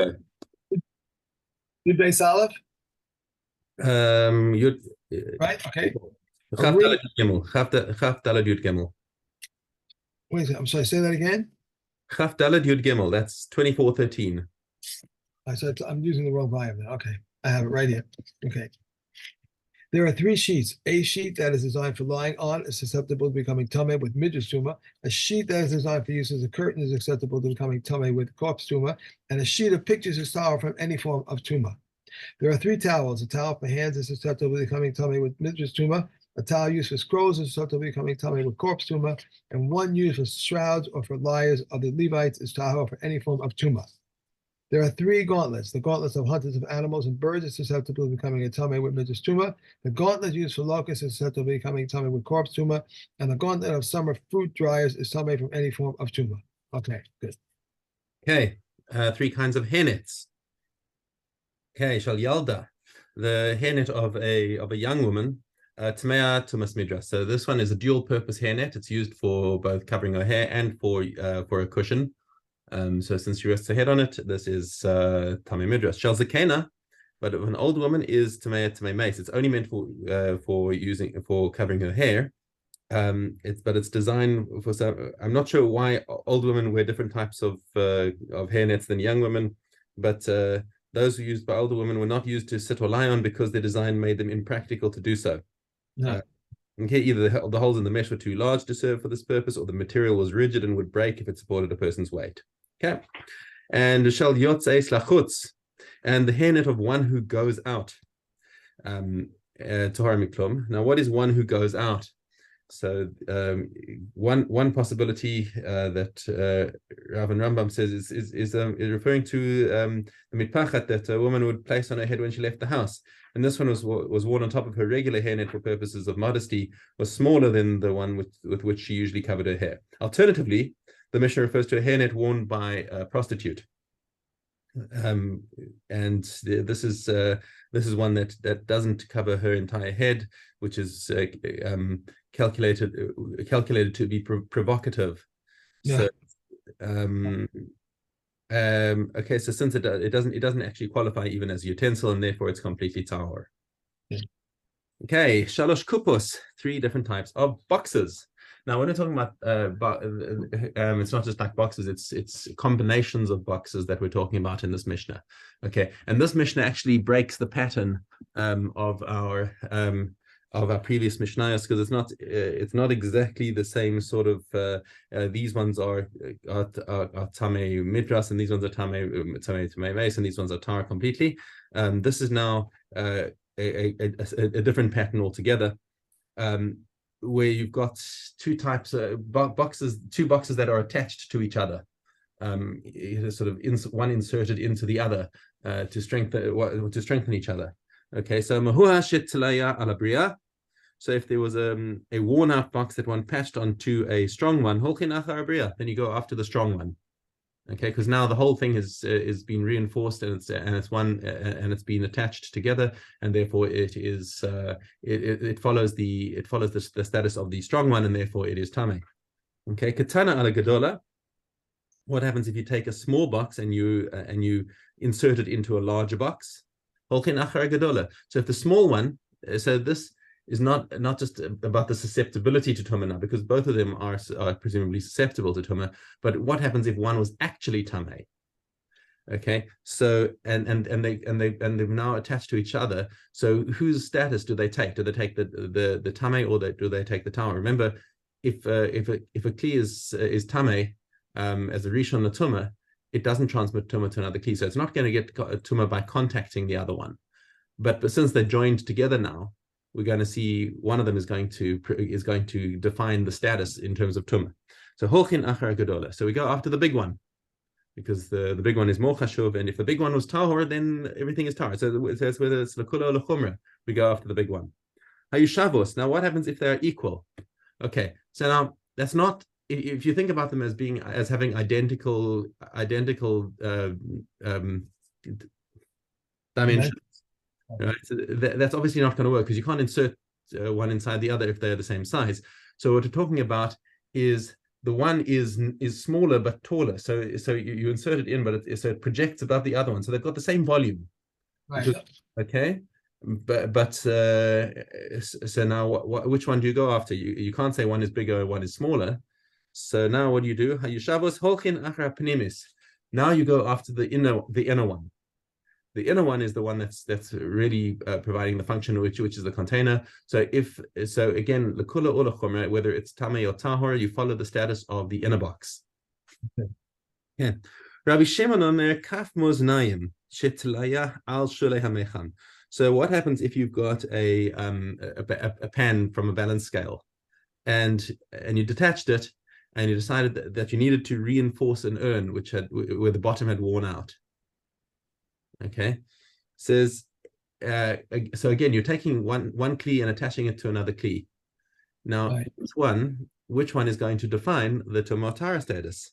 Okay. Yud Beis Aleph, Yud. right? Okay. Chaf Daled Yud Gimel. Chaf Daled Yud Gimel. Wait a second. I'm sorry. Say that again. Chaf Daled Yud Gimel. That's 2413. I said I'm using the wrong volume now. Okay, I have it right here. Okay. There are three sheets. A sheet that is designed for lying on is susceptible to becoming tameh with midras tuma. A sheet that is designed for use as a curtain is acceptable to becoming tameh with corpse tuma. And a sheet of pictures is towel from any form of tuma. There are three towels. A towel for hands is susceptible to becoming tameh with midras tuma. A towel used for scrolls is susceptible to becoming tameh with corpse tuma. And one used for shrouds or for liars of the Levites is tahor for any form of tuma. There are three gauntlets. The gauntlets of hunters of animals and birds is susceptible to becoming a tameh with midras tuma. The gauntlet used for locusts is susceptible to becoming tameh with corpse tuma. And the gauntlet of summer fruit dryers is tameh from any form of tuma. Okay, good. Okay. Three kinds of hairnets. Okay, Shal Yalda, the hairnet of a young woman, Tamea Tumas Midras. So this one is a dual purpose hairnet. It's used for both covering her hair and for a cushion. So since she rests her head on it, this is Tamei Midras. Shal Zakena, but if an old woman is Tamei Mace, it's only meant for covering her hair. It's designed for some. I'm not sure why old women wear different types of hairnets than young women, but those who used by older women were not used to sit or lie on because their design made them impractical to do so. No. Okay, either the holes in the mesh were too large to serve for this purpose, or the material was rigid and would break if it supported a person's weight. Okay, and shall yotzei slachutz, and the hairnet of one who goes out. Tahar miklum. Now, what is one who goes out? So one possibility that Rav and Rambam says is referring to the mitpachat that a woman would place on her head when she left the house. And this one was worn on top of her regular hairnet for purposes of modesty, was smaller than the one with which she usually covered her hair. Alternatively, the Mishnah refers to a hairnet worn by a prostitute. And this is one that doesn't cover her entire head, which is calculated to be provocative. Yeah. So okay, so since it doesn't actually qualify even as a utensil, and therefore it's completely tahor. Yeah. Okay, shalosh kupos, three different types of boxes. Now, when we're talking about it's not just like boxes; it's combinations of boxes that we're talking about in this Mishnah. Okay, and this Mishnah actually breaks the pattern of our previous Mishnayos, because it's not exactly the same sort of. These ones are Tamei Midras, and these ones are Tamei Mace, and these ones are Tar completely. This is now a different pattern altogether. Where you've got two types of boxes, two boxes that are attached to each other, sort of one inserted into the other to strengthen each other. Okay, so mahuha shetlaya alabriya. So if there was a worn-out box that one patched onto a strong one, holchin achar abriya, then you go after the strong one. Okay, because now the whole thing is been reinforced and it's been attached together, and therefore it follows the status of the strong one, and therefore it is tamei. Okay, katana ala gadola. What happens if you take a small box and you insert it into a larger box? Holchin achar gadola. So if the small one, so this is not just about the susceptibility to tumah now, because both of them are presumably susceptible to tumah. But what happens if one was actually tamei? Okay, so and they're now attached to each other. So whose status do they take? Do they take the tamei, or do they take the tama? Remember, if a kli is tamei as a rishon l'tumah, it doesn't transmit tumah to another kli, so it's not going to get tumah by contacting the other one. But since they're joined together now, we're going to see one of them is going to define the status in terms of tumah. So holchin achar gadola. So we go after the big one, because the big one is more chashuv, and if the big one was tahor, then everything is tahor. So it says whether it's l'kula or l'chumra, we go after the big one. Hayushavos. Now, what happens if they're equal? Okay, so now that's not. If you think about them as having identical dimensions. Right, so that's obviously not going to work, because you can't insert one inside the other if they're the same size. So what we're talking about is the one is smaller but taller. So you insert it in, but so it projects above the other one. So they've got the same volume. Right. Okay. But so now which one do you go after? You can't say one is bigger, one is smaller. So now what do? Now you go after the inner one. The inner one is the one that's really providing the function, which is the container. So again, whether it's tamei or tahor, you follow the status of the inner box. Okay. Yeah. Rabbi Shimon omer kaf moznayim shetlaya al shulei hamechan. So what happens if you've got a pan from a balance scale, and you detached it, and you decided that you needed to reinforce an urn where the bottom had worn out? Okay, says so again, you're taking one kli and attaching it to another kli. Now, Right. which one is going to define the Tomotara status?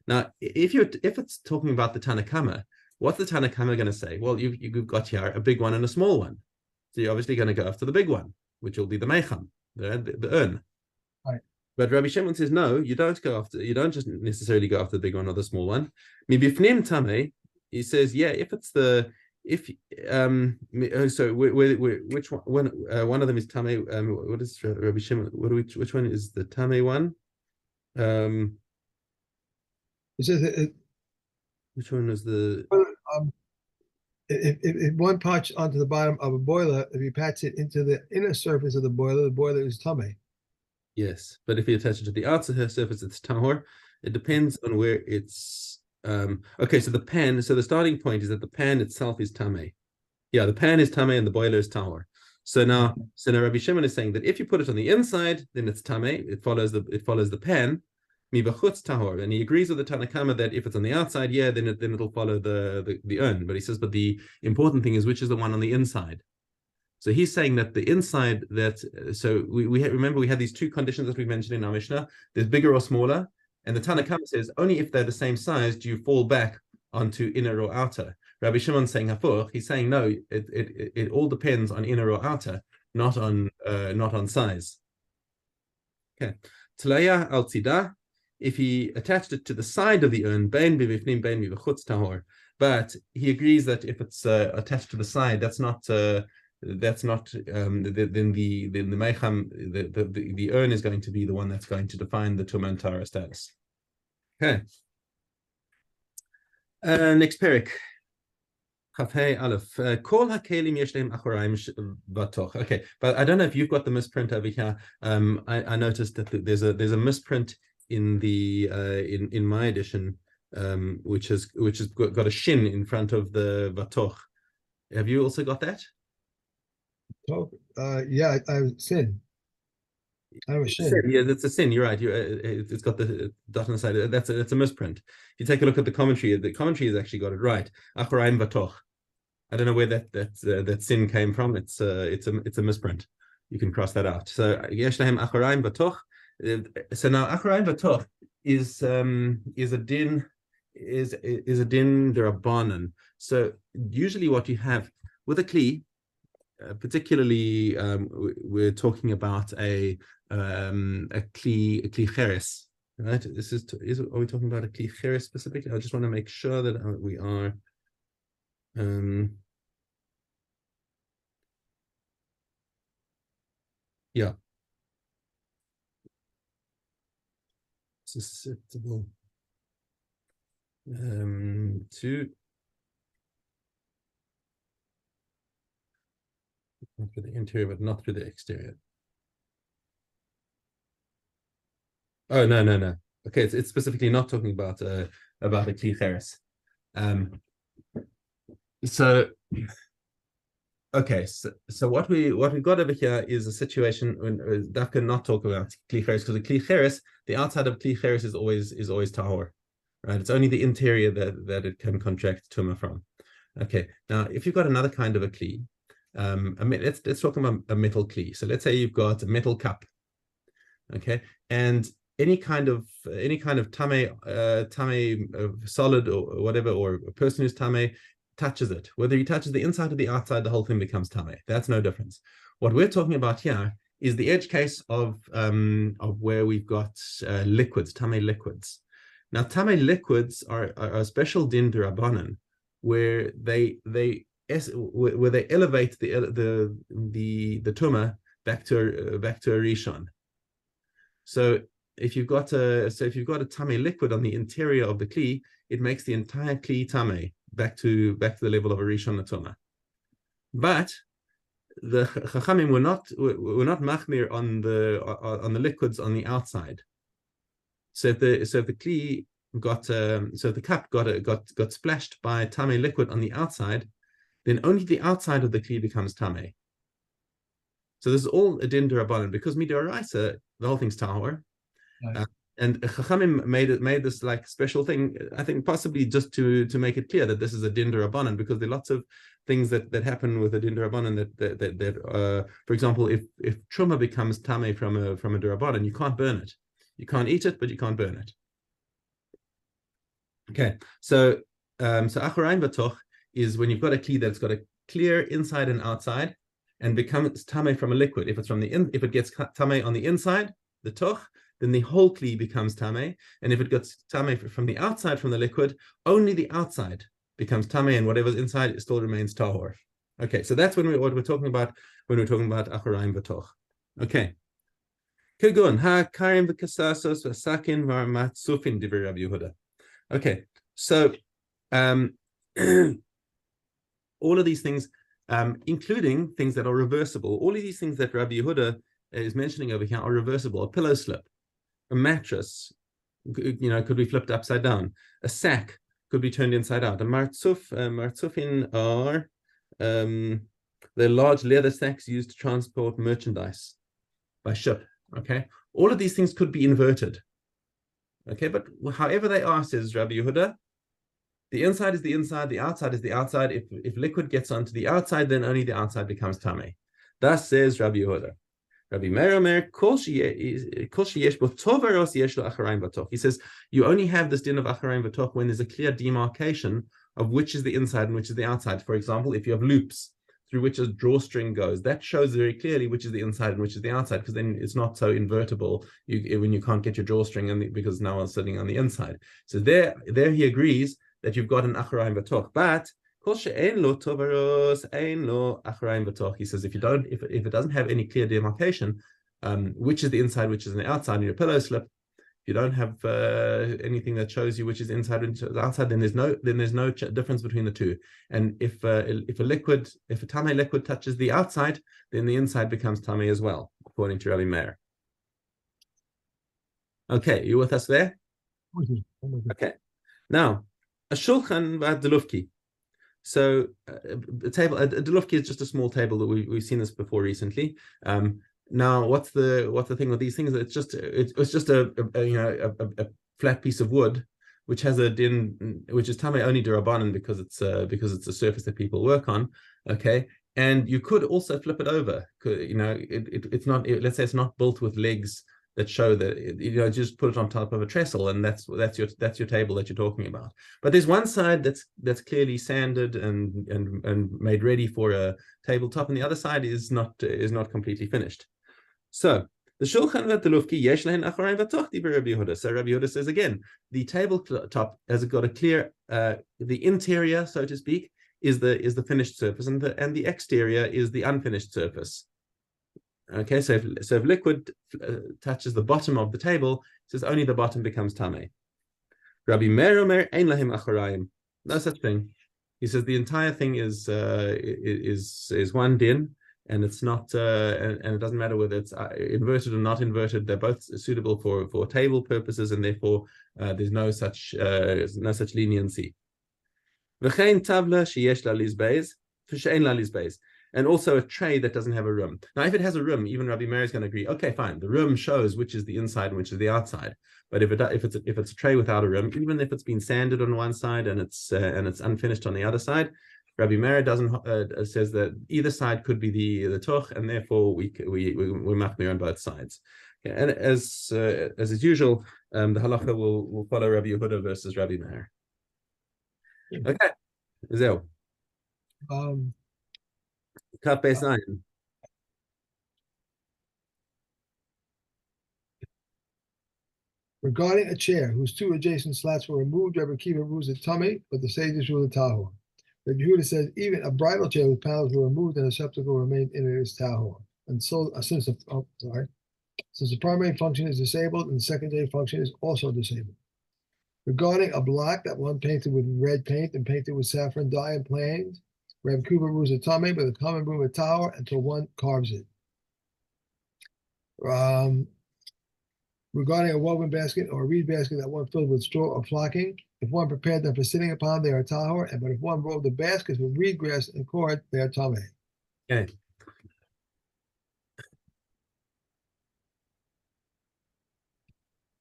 Now, if it's talking about the Tanakama, what's the Tanakama going to say? Well, you've got here a big one and a small one. So you're obviously going to go after the big one, which will be the Mecham, the urn. Right. But Rabbi Shimon says, no, you don't just necessarily go after the big one or the small one. Mibifnim Tame, he says, yeah, which one one of them is Tame, what is Rabbi Shimon, which one is the Tame one? It says Which one is the if one patch onto the bottom of a boiler, if you patch it into the inner surface of the boiler is tame. Yes, but if you attach it to the outside surface, it's tahor. It depends on where it's okay. So the starting point is that the pan itself is tame. Yeah, the pan is tame and the boiler is tahor. So now Rabbi Shimon is saying that if you put it on the inside, then it's tame. It follows the pan. Mibachutz tahor, and he agrees with the Tanakama that if it's on the outside, yeah, then it'll follow the urn. But he says, but the important thing is which is the one on the inside. So he's saying that the inside so remember we had these two conditions that we mentioned in our Mishnah. There's bigger or smaller, and the Tanakama says only if they're the same size do you fall back onto inner or outer. Rabbi Shimon saying hafuch. He's saying no. It all depends on inner or outer, not on size. Okay. Tlaya al tzidah. If he attached it to the side of the urn, but he agrees that if it's attached to the side, then the meicham, the urn is going to be the one that's going to define the tumantara status. Okay. Next parak. Okay, but I don't know if you've got the misprint over here. I noticed that there's a misprint in the in my edition, which has got a shin in front of the vatoch. Have you also got that? Oh, yeah, I have sin. I have a shin. Yeah, that's a sin. You're right. It's got the dot on the side. That's a misprint. If you take a look at the commentary has actually got it right. Achoraim vatoch. I don't know where that sin came from. It's a misprint. You can cross that out. So yesh lahem achoraim vatoch. So now achoraim vatoch is a din derabanan. So usually what you have with a kli, particularly we're talking about a kli cheres, right? Are we talking about a kli cheres specifically? I just want to make sure that we are. Yeah. Susceptible to through the interior, but not through the exterior. Oh no. Okay, it's specifically not talking about a kli cheres. So okay, so what we've got over here is a situation when Dafka not talk about kli cheres, because the kli cheres, the outside of kli cheres is always tahor, right? It's only the interior that it can contract tuma from. Okay, now if you've got another kind of a kli, let's talk about a metal kli. So let's say you've got a metal cup, okay, and any kind of tame solid or whatever, or a person who's tame touches it, whether he touches the inside or the outside, the whole thing becomes tame. That's no difference. What we're talking about here is the edge case of where we've got liquids, tamei liquids. Now, tamei liquids are a special din d'Rabbanan, where they elevate the tuma back to a rishon. So if you've got a tamei liquid on the interior of the kli, it makes the entire kli tamei back to the level of a rishon tuma. But the Chachamim were not machmir on the liquids on the outside. So if the kli so if the cup got splashed by tamei liquid on the outside, then only the outside of the kli becomes tamei. So this is all a din d'Rabbanan, because midoraisa the whole thing's tahor. Right. And Chachamim made this like special thing, I think possibly just to make it clear that this is a din d'Rabbanan, because there are lots of things that happen with a din d'Rabbanan that for example, if truma becomes tamei from a d'Rabbanan, you can't burn it. You can't eat it, but you can't burn it. Okay, so acharaim batoch is when you've got a kli that's got a clear inside and outside, and becomes tamei from a liquid. If it gets tamei on the inside, the toch, then the whole kli becomes tamei. And if it gets tamei from the outside, from the liquid, only the outside becomes tamei, and whatever's inside still remains tahor. Okay, so that's what we're talking about when we're talking about acharaim batoch. Okay. Kegun ha karim v'kasasos v'sakin v'matzufin divrei Rabbi Yehuda. Okay, so all of these things, including things that are reversible, all of these things that Rabbi Yehuda is mentioning over here are reversible. A pillow slip, a mattress, could be flipped upside down. A sack could be turned inside out. A martzufin are they're large leather sacks used to transport merchandise by ship. Okay, all of these things could be inverted. Okay, but however they are, says Rabbi Yehuda, the inside is the inside, the outside is the outside. If liquid gets onto the outside, then only the outside becomes tamei. Thus says Rabbi Yehuda. Rabbi Meir Omer, he says you only have this din of acharaim v'toch when there's a clear demarcation of which is the inside and which is the outside. For example, if you have loops through which a drawstring goes, that shows very clearly which is the inside and which is the outside, because then it's not so invertible when you can't get your drawstring because now it's sitting on the inside. So there he agrees that you've got an acharaim v'toch, but he says if it doesn't have any clear demarcation, which is the inside, which is the outside in your pillow slip, if you don't have anything that shows you which is inside and outside, then there's no difference between the two. And if a tamei liquid touches the outside, then the inside becomes tamei as well, according to Rabbi Meir. Okay, you with us there? Okay. Now, a shulchan v'delufki. So a delufki is just a small table that we've seen this before recently. Now, what's the thing with these things? It's just a flat piece of wood which has a din, which is tamei only d'Rabbanan because it's a surface that people work on. Okay, and you could also flip it over. It's not. Let's say it's not built with legs that show that just put it on top of a trestle, and that's your table that you're talking about. But there's one side that's clearly sanded and made ready for a tabletop, and the other side is not completely finished. So the shulchan v'telufki yesh lehen acharaim v'toch divrei Rabbi Yehuda. So Rabbi Yehuda says again, the tabletop has got a clear the interior, so to speak, is the finished surface, and the exterior is the unfinished surface. Okay, so if liquid touches the bottom of the table, it says only the bottom becomes tamei. Rabbi Meir Omer ein lahem acharaim. No such thing. He says the entire thing is one din, and it's not and it doesn't matter whether it's inverted or not inverted. They're both suitable for table purposes, and therefore there's no such leniency. V'chein tavla sheyesh la lizbeis v'she'ein la lizbeis. And also a tray that doesn't have a rim. Now, if it has a rim, even Rabbi Meir is going to agree. Okay, fine. The rim shows which is the inside and which is the outside. But if it's a tray without a rim, even if it's been sanded on one side and it's unfinished on the other side, Rabbi Meir says that either side could be the toch, and therefore we machmir on both sides. Okay, and as is usual, the halacha will follow Rabbi Yehuda versus Rabbi Meir. Okay, zeu. Kaf Beis Ayin. Regarding a chair whose two adjacent slats were removed, Rebbe Akiva rules it tummy, but the sages rule it tahor. Rebbe Yehuda says even a bridal chair whose panels were removed and a receptacle remained in it is tahor. And so, since the primary function is disabled and the secondary function is also disabled. Regarding a block that one painted with red paint and painted with saffron dye and planed, Rebbe Akiva rules it tummy, but the common room it tahor until one carves it. Regarding a woven basket or a reed basket that one filled with straw or flocking, if one prepared them for sitting upon, they are tahor, but if one wove the baskets with reed grass and cord, they are tameh. Okay.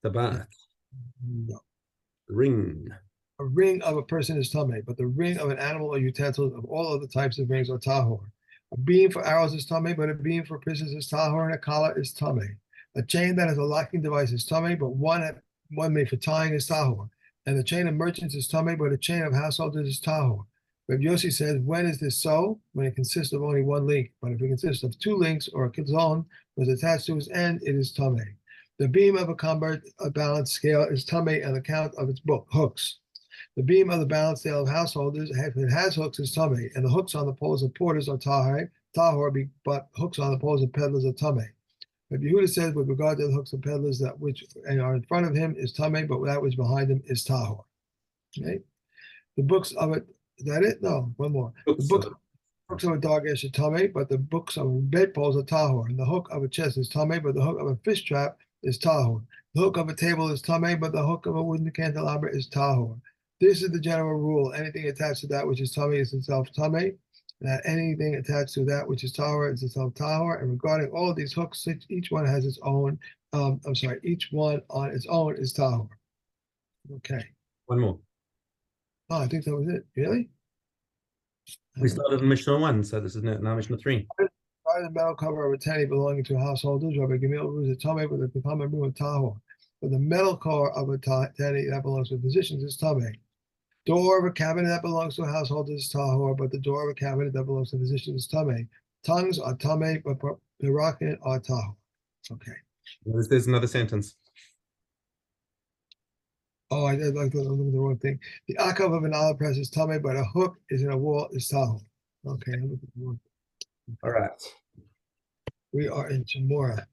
Tabat. No. Ring. A ring of a person is tameh, but the ring of an animal or utensil of all other types of rings are tahor. A beam for arrows is tameh, but a beam for pistols is tahor, and a collar is tameh. A chain that has a locking device is tameh, but one made for tying is tahor. And the chain of merchants is tameh, but a chain of householders is tahor. Reb Yossi says, when is this so? When it consists of only one link. But if it consists of two links or a kizon was attached to its end, it is tameh. The beam of a balance scale is tameh on account of its hooks. The beam of the balance scale of householders, if it has hooks, is tameh, and the hooks on the poles of porters are tahor, but hooks on the poles of peddlers are tameh. But Yehuda says, with regard to the hooks of peddlers, that which are in front of him is tameh, but that which behind him is tahor. Okay. The books of it. Is that it? No, one more. The books of a dog is tameh, but the books of bedpoles are tahor. And the hook of a chest is tameh, but the hook of a fish trap is tahor. The hook of a table is tameh, but the hook of a wooden candelabra is tahor. This is the general rule. Anything attached to that which is tameh is itself tameh. That anything attached to that which is tahor is itself tahor. And regarding all of these hooks, each one has its own. Each one on its own is tahor. Okay. One more. Oh, I think that was it. Really? We started in Mishna 1, so this is now Mishna 3. By the metal cover of a tani belonging to householders, Rabbi Gamil rules a tameh with the common room of tahor. But the metal cover of a tani that belongs to physicians is tameh. Door of a cabinet that belongs to a householder is tahor, but the door of a cabinet that belongs to a physician is tameh. Tongues are tameh, but pirakin are tahor. Okay. There's another sentence. Oh, I did like the wrong thing. The akav of an olive press is tameh, but a hook is in a wall is tahor. Okay. All right. We are in Shemora.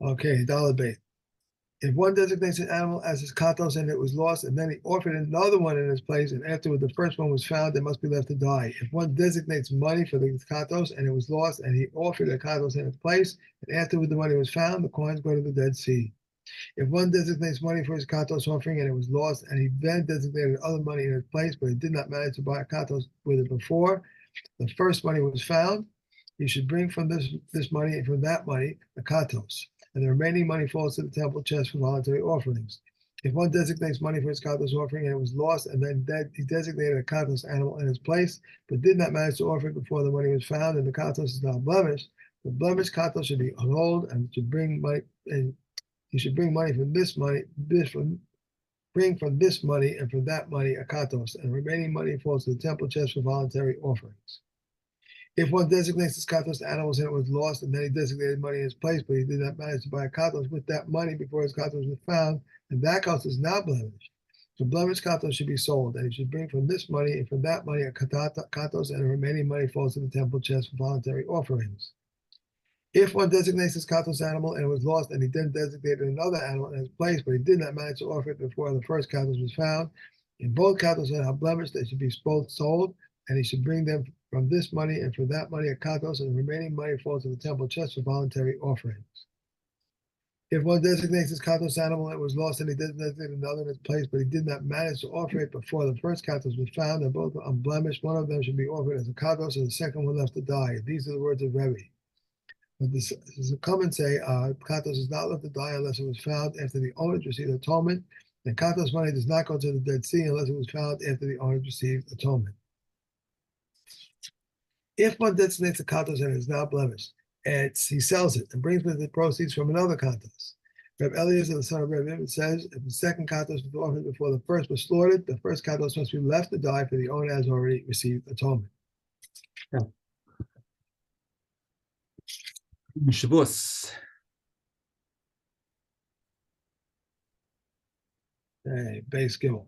Okay, dollar bait. If one designates an animal as his katos and it was lost, and then he offered another one in its place, and afterward the first one was found, it must be left to die. If one designates money for the katos and it was lost, and he offered a katos in its place, and afterward the money was found, the coins go to the Dead Sea. If one designates money for his katos offering and it was lost, and he then designated other money in its place, but he did not manage to buy a katos with it before the first money was found, he should bring from this money and from that money the katos, and the remaining money falls to the temple chest for voluntary offerings. If one designates money for his katos offering and it was lost, and then he designated a katos animal in its place, but did not manage to offer it before the money was found, and the katos is not blemished, the blemished katos should be annulled, and should bring money, and he should bring money from this money, bring from this money and from that money a katos, and the remaining money falls to the temple chest for voluntary offerings. If one designates his katos animals and it was lost, and then he designated money in his place, but he did not manage to buy a katos with that money before his katos was found, and that katos is not blemished, the blemished katos should be sold, and he should bring from this money and from that money a katos, and the remaining money falls to the temple chest for voluntary offerings. If one designates his katos animal and it was lost, and he then designated another animal in its place, but he did not manage to offer it before the first katos was found, and both katos are blemished, they should be both sold, and he should bring them from this money and from that money a katos, and the remaining money falls to the temple chest for voluntary offerings. If one designates his katos animal and it was lost, and he designated another in its place, but he did not manage to offer it before the first katos was found, and both are unblemished, one of them should be offered as a katos, and the second one left to die. These are the words of Rebbe. But this is a comment say, katos is not left to die unless it was found after the owners received atonement, and katos money does not go to the Dead Sea unless it was found after the owners received atonement. If one designates a katos and it is not blemished, and he sells it and brings with the proceeds from another katos. Reb Eliezer, the son of Reb Ibn, says, if the second katos was offered before the first was slaughtered, the first katos must be left to die, for the owner has already received atonement. Shavuos. Okay, base Gimel.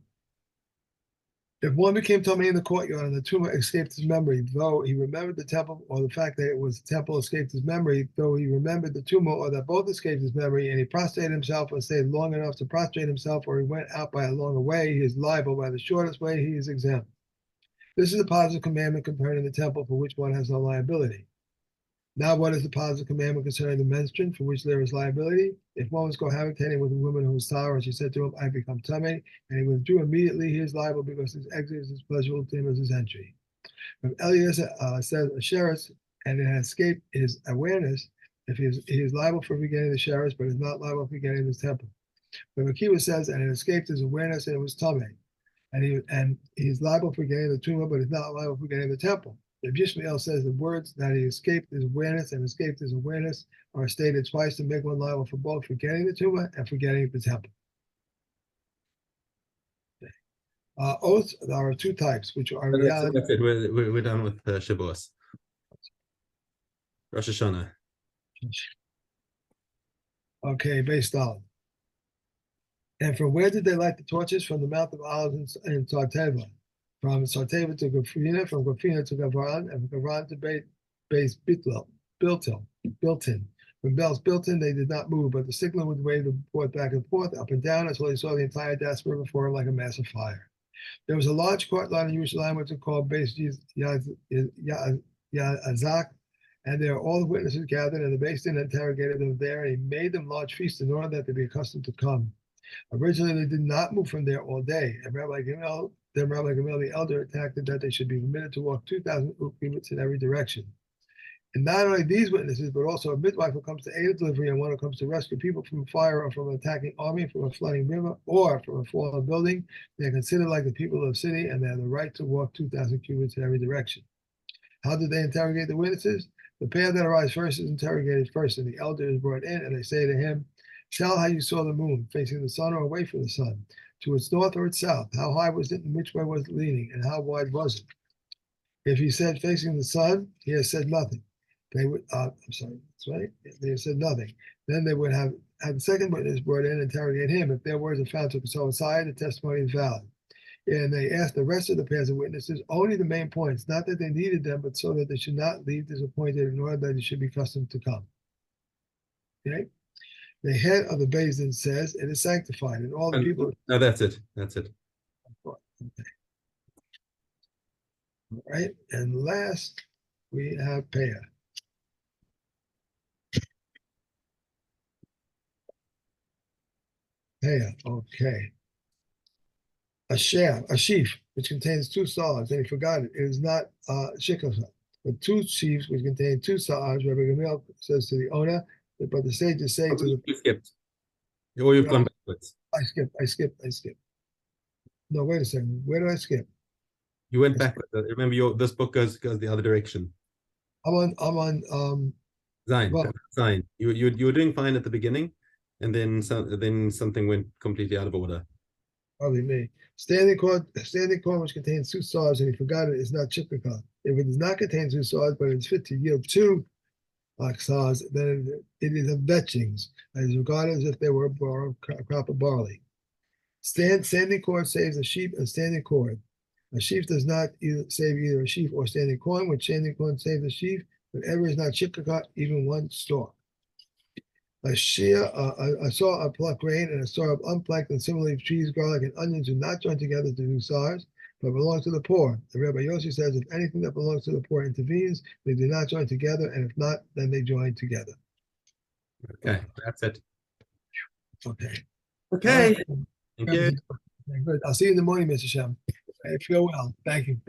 If one became tummy in the courtyard and the tumor escaped his memory, though he remembered the temple, or the fact that it was the temple escaped his memory, though he remembered the tumor, or that both escaped his memory, and he prostrated himself or stayed long enough to prostrate himself, or he went out by a longer way, he is liable. By the shortest way, he is exempt. This is a positive commandment concerning the temple for which one has no liability. Now, what is the positive commandment concerning the menstruant for which there is liability? If one was cohabitating with a woman who was sour, and she said to him, I become tummy, and he withdrew immediately, he is liable because his exit is as pleasurable to him as his entry. If Eliezer says a sheretz and it has escaped his awareness, if he is liable for beginning the sheretz, but is not liable for beginning the temple. But Akiva says, and it escaped his awareness and it was tummy, and he is liable for getting the tumor, but is not liable for getting the temple. If Yishmael says the words that he escaped his awareness and escaped his awareness are stated twice to make one liable for both forgetting the tumor and forgetting the temple. Oaths, there are two types, which are reality. That's it. We're done with Shavuos. Rosh Hashanah. Okay, based on. And from where did they light the torches? From the Mount of Olives in Sarteva. From Sarteva to Gafina, from Gafina to Gavran, and from Gavran to Base Biltin. When bells built in, they did not move, but the signaler would wave the board back and forth, up and down, until they saw the entire Das River before like a mass of fire. There was a large courtyard in Yerushalayim, which is called Beis Yazak, and there all the witnesses gathered, and the Beis Din interrogated them there, and he made them large feasts in order that they be accustomed to come. Originally, they did not move from there all day, and Rabbi Gamel the elder attacked that they should be permitted to walk 2,000 cubits in every direction. And not only these witnesses, but also a midwife who comes to aid a delivery and one who comes to rescue people from a fire or from an attacking army, from a flooding river, or from a fallen building. They are considered like the people of the city, and they have the right to walk 2,000 cubits in every direction. How did they interrogate the witnesses? The pair that arrives first is interrogated first, and the elder is brought in, and they say to him, tell how you saw the moon, facing the sun or away from the sun, to its north or its south. How high was it and which way was it leaning, and how wide was it? If he said facing the sun, he has said nothing. They would, I'm sorry, that's right. They have said nothing. Then they would have had the second witness brought in and interrogate him. If their words are found to coincide, the testimony is valid. And they asked the rest of the pairs of witnesses only the main points, not that they needed them, but so that they should not leave disappointed, in order that it should be accustomed to come. Okay? The head of the Beis Din says it is sanctified, and all the people. No, that's it. That's it. Okay. All right, and last we have Peah. Peah, okay. A sheaf, which contains two saws, and he forgot it. It is not shikasa, but two sheaves which contain two saws. Rabbi Gamel says to the owner, but the sages say to the. You skipped. Or you've gone backwards. I skipped. No, wait a second. Where did I skip? You went backwards. Remember, this book goes the other direction. I'm on Zain. well, Zain. You were doing fine at the beginning, and then something went completely out of order. Probably me. Standing corn which contains two saws, and he forgot it, is not chipika. If it does not contain two saws, but it is fit to yield two saws, then it is of vetchings, as regarded as if they were a crop of barley. Standing cord saves a sheep and standing cord. A sheaf does not save either a sheaf or standing corn, which standing corn saves a sheaf, but ever is not chipika, even one stalk. A saw of plucked grain and a saw of unplucked, and similarly cheese, garlic, and onions do not join together to do SARS, but belong to the poor. The Rabbi Yossi says if anything that belongs to the poor intervenes, they do not join together, and if not, then they join together. Okay, that's it. Okay. Okay. Thank you. Good. I'll see you in the morning, Mr. Shem. Feel well. Thank you. Bye.